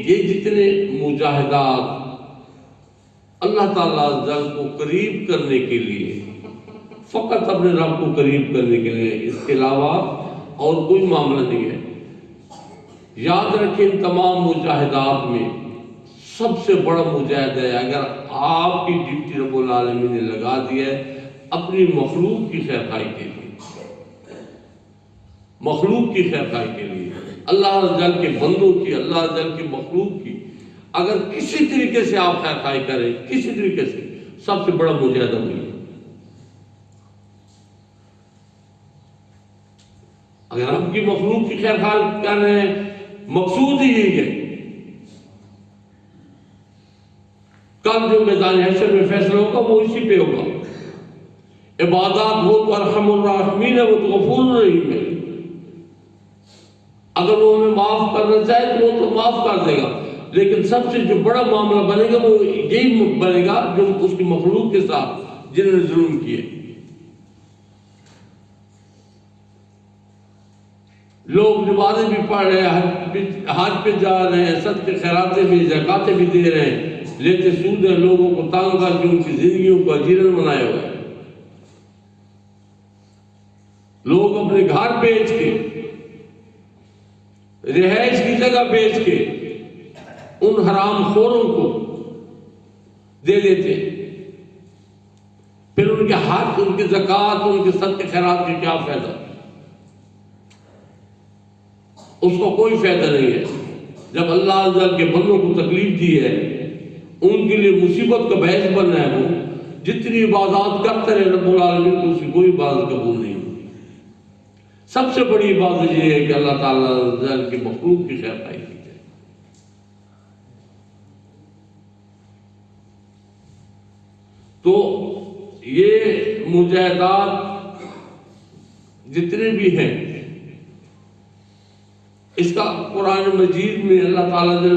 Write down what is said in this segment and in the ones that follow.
یہ جتنے مجاہدات اللہ تعالیٰ جل کو قریب کرنے کے لیے، فقط اپنے رب کو قریب کرنے کے لیے، اس کے علاوہ اور کوئی معاملہ نہیں ہے۔ یاد رکھیں ان تمام مجاہدات میں سب سے بڑا مجاہد ہے اگر آپ کی ڈیوٹی رب العالمین نے لگا دی ہے اپنی مخلوق کی خیر خواہی کے لیے، مخلوق کی خیر خواہی کے لیے، اللہ جل کے بندوں کی، اللہ جل کی مخلوق کی اگر کسی طریقے سے آپ خیر خواہی کریں، کسی طریقے سے، سب سے بڑا مجاہدہ وہی ہے۔ اگر ہم کی مخلوق کی خیر خواہی کر رہے ہیں، مقصود ہی یہی ہے، کل جو میدان حشر میں فیصلہ ہوگا وہ اسی پہ ہوگا۔ عبادات وہ تو ارحم الراحمین ہے، وہ تو غفور الرحیم ہے، اگر وہ ہمیں معاف کرنا چاہے تو وہ تو معاف کر دے گا، لیکن سب سے جو بڑا معاملہ بنے گا وہ یہی بنے گا جو اس کی مخلوق کے ساتھ جنہوں نے ظلم کیے۔ لوگ نمازیں بھی پڑھ رہے ہیں، حج پہ جا رہے ہیں، صدقے خیراتیں بھی، زکاتیں بھی دے رہے ہیں، لیتے سود ہیں، لوگوں کو تانگ کر کے ان کی زندگیوں کو اجیرن بنائے ہوئے ہیں۔ لوگ اپنے گھر بیچ کے، رہائش کی جگہ بیچ کے ان حرام خوروں کو دے دیتے، پھر ان کے حق، ان کی زکوٰۃ، ان کے صدقے خیرات کے کیا فائدہ؟ اس کو کوئی فائدہ نہیں ہے۔ جب اللہ عز کے بندوں کو تکلیف دی ہے، ان کے لیے مصیبت کا باعث بننا ہے، وہ جتنی عبادات کرتے رہے رب العالمین کو اس کی کوئی عبادت قبول نہیں ہوتی۔ سب سے بڑی عبادت یہ ہے کہ اللہ تعالیٰ عز کی مخلوق کی خیر خواہی کی جائے۔ تو یہ مجاہدات جتنے بھی ہیں، اس کا قرآن مجید میں اللہ تعالیٰ نے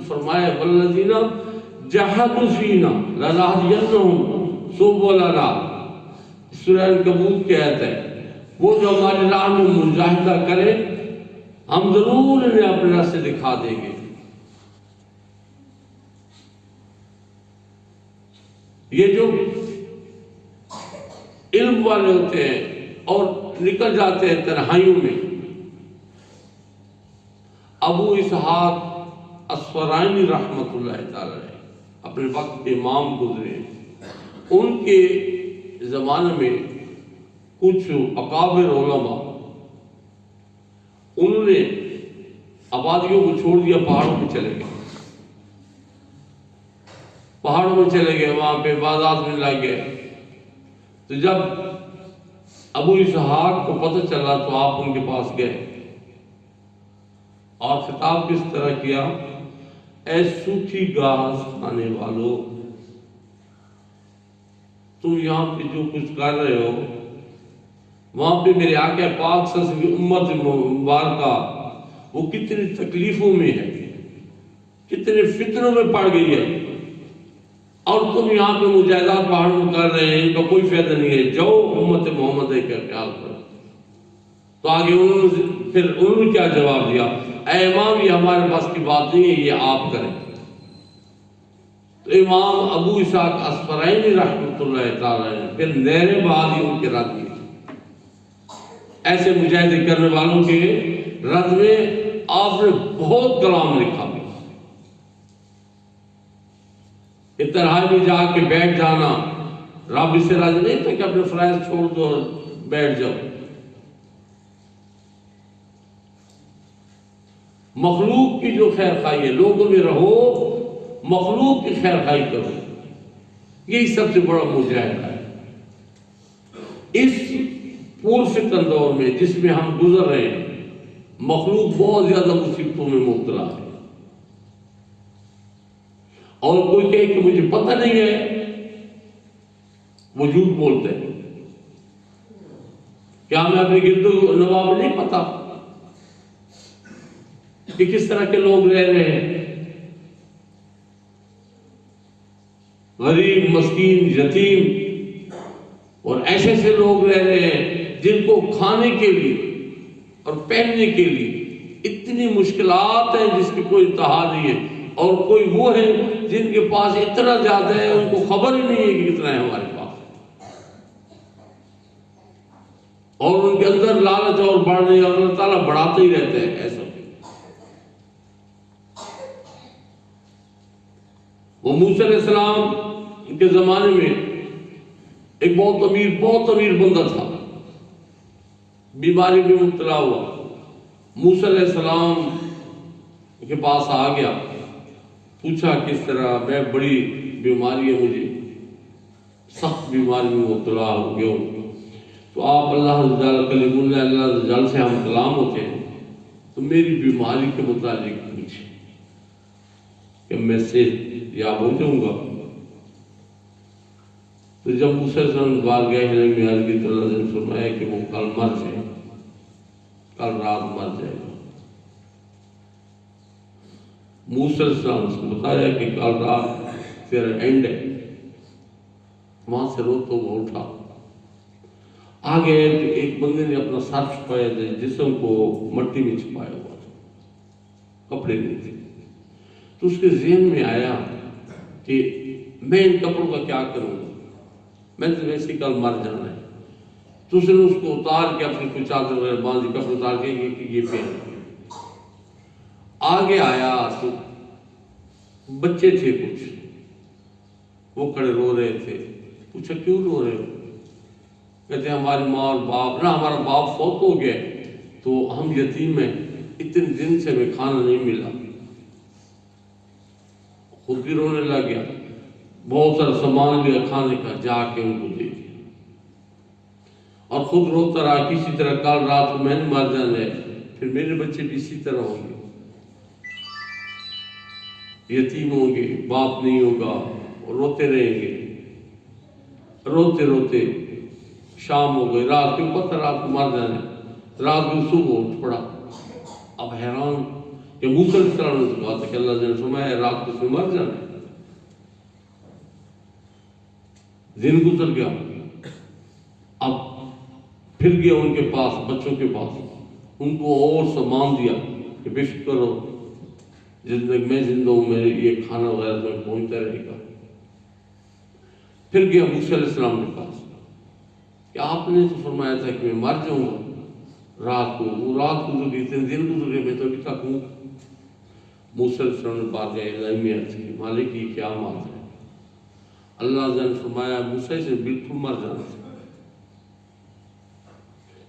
فرمایا والذین جاہدوا فینا لنہدینہم سبلنا، سورہ عنکبوت کی آیت ہے، وہ جو ہماری راہ میں مجاہدہ کرے ہم ضرور انہیں اپنے راستے دکھا دیں گے۔ یہ جو علم والے ہوتے ہیں اور نکل جاتے ہیں تنہائیوں میں، ابو اسحاق اسفرائینی رحمۃ اللہ تعالی اپنے وقت امام گزرے، ان کے زمانے میں کچھ اکابر علماء انہوں نے آبادیوں کو چھوڑ دیا، پہاڑوں میں چلے گئے، پہاڑوں میں چلے گئے، وہاں پہ عبادات میں لگ گئے۔ تو جب ابو اسحاق کو پتہ چلا تو آپ ان کے پاس گئے اور خطاب کس طرح کیا، اے سوکھی گھاس کھانے والوں، تم یہاں پہ جو کچھ کر رہے ہو، وہاں پہ میرے آقا پاک صلی اللہ علیہ وسلم کی امت مبارکہ وہ کتنی تکلیفوں میں ہے، کتنے فتنوں میں پڑ گئی ہے، اور تم یہاں پہ مجاہدات پہاڑوں میں کر رہے ہیں، ان کا کوئی فائدہ نہیں ہے، جاؤ امت محمد کا خیال کرو۔ تو آگے انہوں نے کیا جواب دیا، اے امام یہ ہمارے پاس کی بات نہیں ہے، یہ آپ کریں۔ تو امام ابو اسحاق اسفرائینی رحمۃ اللہ تعالی نے پھر نہریں بہا دی ان کے رد میں۔ ایسے مجاہدے کرنے والوں کے رد میں آپ نے بہت کلام لکھا بھی، کہ تنہائی میں جا کے بیٹھ جانا، رب اس سے راضی نہیں تھا کہ اپنے فرائض چھوڑ دو اور بیٹھ جاؤ۔ مخلوق کی جو خیر خواہی ہے، لوگوں میں رہو، مخلوق کی خیر خواہی کرو، یہی سب سے بڑا مجاہدہ ہے۔ اس پرفتن دور میں جس میں ہم گزر رہے ہیں، مخلوق بہت زیادہ مصیبتوں میں مبتلا ہے، اور کوئی کہے کہ مجھے پتہ نہیں ہے، وہ جھوٹ بولتے ہیں۔ کیا ہمیں اپنے گرد و نواح میں نہیں پتا کہ کس طرح کے لوگ رہ رہے ہیں، غریب، مسکین، یتیم، اور ایسے ایسے لوگ رہ رہے ہیں جن کو کھانے کے لیے اور پہننے کے لیے اتنی مشکلات ہیں جس کی کوئی انتہا نہیں ہے۔ اور کوئی وہ ہے جن کے پاس اتنا زیادہ ہے ان کو خبر ہی نہیں ہے کہ کتنا ہے ہمارے پاس، اور ان کے اندر لالچ اور بڑھ رہی ہے اور اللہ تعالیٰ بڑھاتے ہی رہتے ہیں. ایسا وہ موسیٰ علیہ السلام کے زمانے میں ایک بہت امیر بندہ تھا، بیماری میں مبتلا ہوا. موسیٰ علیہ السلام کے پاس آ گیا، پوچھا کس طرح، میں بڑی بیماری ہے، مجھے سخت بیماری میں مبتلا ہو گیا ہوں. تو آپ اللہ جل کلیم اللہ جل سے ہم کلام ہوتے ہیں، تو میری بیماری کے متعلق پوچھے کہ میں صحت یاب ہو جاؤں گا. تو جب موسیٰ علیہ السلام بار گئے ہیں میاض کی تو اللہ نے فرمایا کہ وہ کل مر جائے، کل رات مر جائے گا. موسیٰ علیہ السلام اس کو بتایا کہ کل رات تیرا اینڈ ہے. وہاں سے روتا ہوا اٹھا آگے تو ایک بندے نے اپنا سر چھپایا تھا، جسم کو مٹی میں چھپایا ہوا تھا، کپڑے نہیں تھے. تو اس کے ذہن میں آیا کہ میں ان کپڑوں کا کیا کروں گا، میں تو ویسے کل مر جانا ہے. تو اس نے اس کو اتار کے اپنی کچھ چادر وغیرہ باندھی، کپڑے اتار کے یہ پہن. آگے آیا تو بچے تھے کچھ، وہ کھڑے رو رہے تھے. پوچھا کیوں رو رہے ہو؟ کہتے ہیں ہماری ماں اور باپ نہ، ہمارا باپ فوت ہو گیا تو ہم یتیم ہیں، اتنے دن سے ہمیں کھانا نہیں ملا. خود بھی رونے لگ گیا، بہت سارا سامان لیا کھانے کا، جا کے ان کو دے دیا اور خود روتا رہا کسی طرح کل رات کو میں نے مر جانا ہے، پھر میرے بچے بھی اسی طرح ہوں گے، یتیم ہوں گے، باپ نہیں ہوگا، اور روتے رہیں گے. روتے روتے شام ہو گئی، رات کو پتہ رات کو مر جانا ہے. رات کو صبح اٹھ پڑا. اب حیران کہ موسیٰ علیہ السلام نے کہا تھا کہ اللہ نے فرمایا رات کو اس میں مر جانا ہے. دن گزر گیا. اب پھر گیا ان کے پاس، بچوں کے پاس، ان کو اور سامان دیا کہ بے فکر کرو، جس تک میں زندہ ہوں میرے یہ کھانا وغیرہ میں پہنچتا رہے گا. پھر گیا موسیٰ علیہ السلام کے پاس کہ آپ نے تو فرمایا تھا کہ میں مر جاؤں گا رات کو، وہ رات گزر گئی، اتنے دن گزر گئے، میں تو ابھی تک ہوں. موسیٰ علیہ السلام نے بات عرض کی، مالک یہ کیا بات ہے؟ اللہ نے فرمایا موسیٰ سے بالکل مر جانا تھا.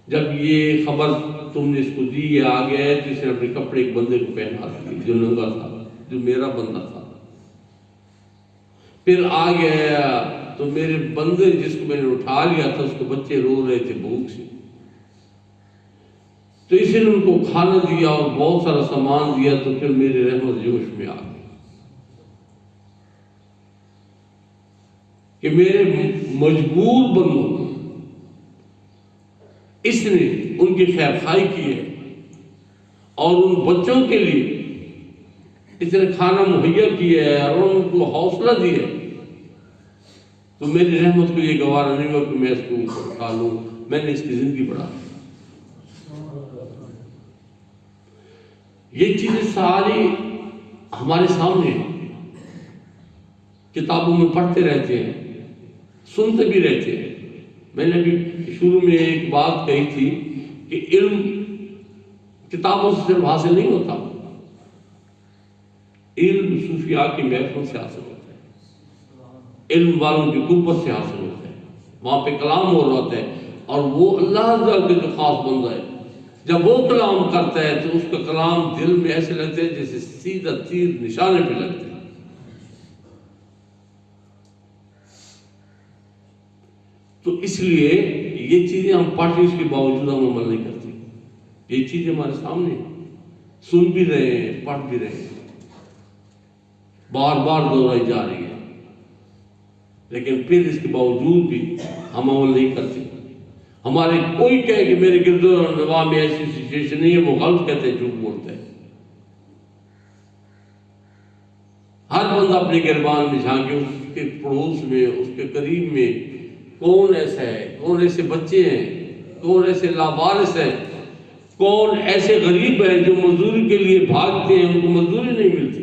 جب یہ خبر تم نے اس کو دی، یہ آ گیا ہے تو اس نے اپنے کپڑے ایک بندے کو پہنا دیے جو ننگا تھا، جو میرا بندہ تھا. پھر آ گیا تو میرے بندے جس کو میں نے اٹھا لیا تھا اس کے بچے رو رہے تھے بھوک سے، تو اسی نے ان کو کھانا دیا اور بہت سارا سامان دیا. تو پھر میری رحمت جوش میں آ گئی کہ میرے مجبور بندوں اس نے ان کی خیر خواہی کی ہے اور ان بچوں کے لیے اس نے کھانا مہیا کیا ہے اور ان کو حوصلہ دیا ہے. تو میری رحمت کو یہ گوارا نہیں ہوا کہ میں اس کو اٹھا لوں، میں نے اس کی زندگی بڑھا. یہ چیزیں ساری ہمارے سامنے ہیں، کتابوں میں پڑھتے رہتے ہیں، سنتے بھی رہتے ہیں. میں نے بھی شروع میں ایک بات کہی تھی کہ علم کتابوں سے صرف حاصل نہیں ہوتا، علم صوفیاء کی محفل سے حاصل ہوتا ہے، علم والوں کی قربت سے حاصل ہوتا ہے. وہاں پہ کلام ہو رہا ہوتا ہے اور وہ اللہ تعالیٰ کے جو خاص بندہ ہے، جب وہ کلام کرتا ہے تو اس کا کلام دل میں ایسے لگتا ہے جیسے سیدھا تیر نشانے پہ لگتا ہے. تو اس لیے یہ چیزیں ہم پڑھتے اس کے باوجود ہم عمل نہیں کرتے. یہ چیزیں ہمارے سامنے سن بھی رہے ہیں، پڑھ بھی رہے ہیں، بار بار دہرائی جا رہی ہے، لیکن پھر اس کے باوجود بھی ہم عمل نہیں کرتے. ہمارے کوئی کہے کہ میرے گرد و نواح میں ایسی سچویشن نہیں ہے، وہ غلط کہتے ہیں، جھوٹ بولتے ہیں. ہر بندہ اپنے گربان میں جھانکے اس کے پڑوس میں، اس کے قریب میں کون ایسا ہے، کون ایسے بچے ہیں، کون ایسے لاوارث ہیں، کون ایسے غریب ہیں جو مزدوری کے لیے بھاگتے ہیں، ان کو مزدوری نہیں ملتی.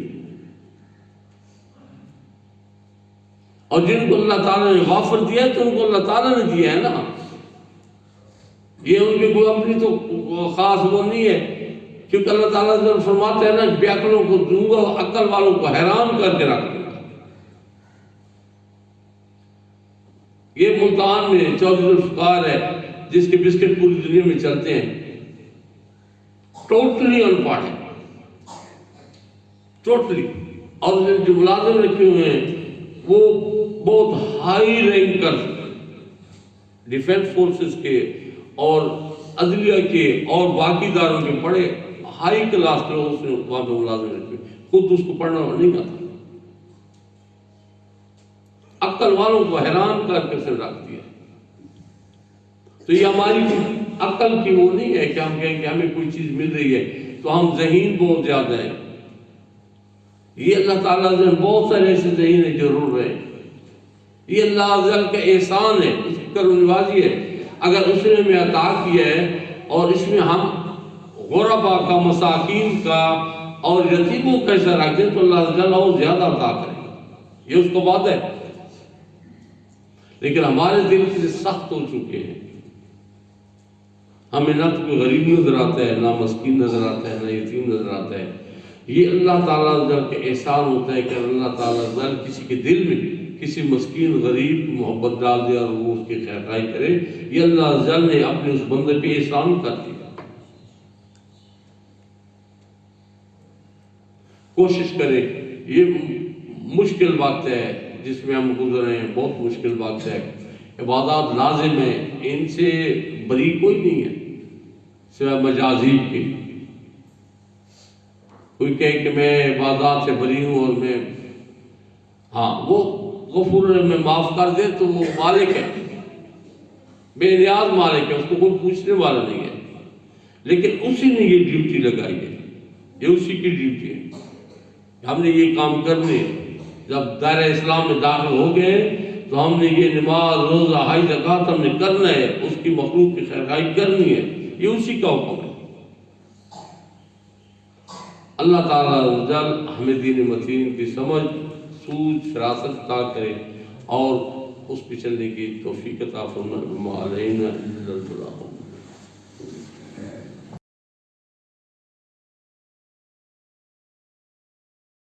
اور جن کو اللہ تعالیٰ نے وافر دیا ہے تو ان کو اللہ تعالیٰ نے دیا ہے نا، یہ ان کے کوئی اپنی تو خاص وہ نہیں ہے، کیونکہ اللہ تعالیٰ جب فرماتے ہیں نا بے عقلوں کو دوں گا، عقل والوں کو حیران کر کے رکھ دوں گا۔ یہ ملتان میں چودھری ذوالفقار ہے جس کے بسکٹ پوری دنیا میں چلتے ہیں، ٹوٹلی ان پڑھ ہے، ٹوٹلی، اور جو ملازم رکھے ہوئے ہیں وہ بہت ہائی رینکر ڈیفینس فورسز کے اور عدلیہ کے اور باقی اداروں کے بڑے ہائی کلاس کے لوگ اس نے وہاں پہ ملازم رکھے، خود اس کو پڑھنا نہیں آتا، عقل والوں کو حیران کر کے اسے رکھ دیا۔ تو یہ ہماری عقل کی وہ نہیں ہے کہ ہم کہیں کہ ہمیں کوئی چیز مل رہی ہے تو ہم ذہین بہت زیادہ ہیں، یہ اللہ تعالیٰ نے بہت سارے ایسے ذہین ہیں جو رو رہے ہیں، یہ اللہ عزل کا احسان ہے، اس کی کرم نوازی ہے، اگر اس نے ہمیں عطا کیا ہے اور اس میں ہم غربا کا، مساکین کا اور یتیموں کا حصہ رکھ دیں تو اللہ عزل اور زیادہ عطا کرے گا، یہ اس کو بات ہے۔ لیکن ہمارے دل سے سخت ہو چکے ہیں، ہمیں نہ تو کوئی غریب نظر آتا ہے، نہ مسکین نظر آتا ہے، نہ یتیم نظر آتا ہے۔ یہ اللہ تعالیٰ کا احسان ہوتا ہے کہ اللہ تعالیٰ کسی کے دل میں کسی مسکین غریب کی محبت ڈال دے اور وہ اس کی خیرخواہی کرے، یہ اللہ جل نے اپنے اس بندے پہ احسان کر دیا۔ کوشش کرے، یہ مشکل وقت ہے جس میں ہم گزرے ہیں، بہت مشکل وقت ہے، عبادات لازم ہیں، ان سے بری کوئی نہیں ہے سوائے مجازیب کے۔ کوئی کہے کہ میں عبادات سے بری ہوں اور میں، ہاں وہ غفور میں معاف کر دے تو وہ مالک ہے، بے نیاز مالک ہے، اس کو کوئی پوچھنے والا نہیں ہے، لیکن اسی نے یہ ڈیوٹی لگائی ہے، یہ اسی کی ڈیوٹی ہے، ہم نے یہ کام کرنے، جب دائرہ اسلام میں داخل ہو گئے تو ہم نے یہ نماز، روزہ، حج، زکوٰۃ ہم نے کرنا ہے، اس کی مخلوق کی خیرخواہی کرنی ہے، یہ اسی کا حکم ہے۔ اللہ تعالیٰ جل ہمیں دین متین کی سمجھ، سوچ، فراست عطا کرے اور اس پہ چلنے کی توفیق عطا فرمائے۔ علینا الا البلاغ۔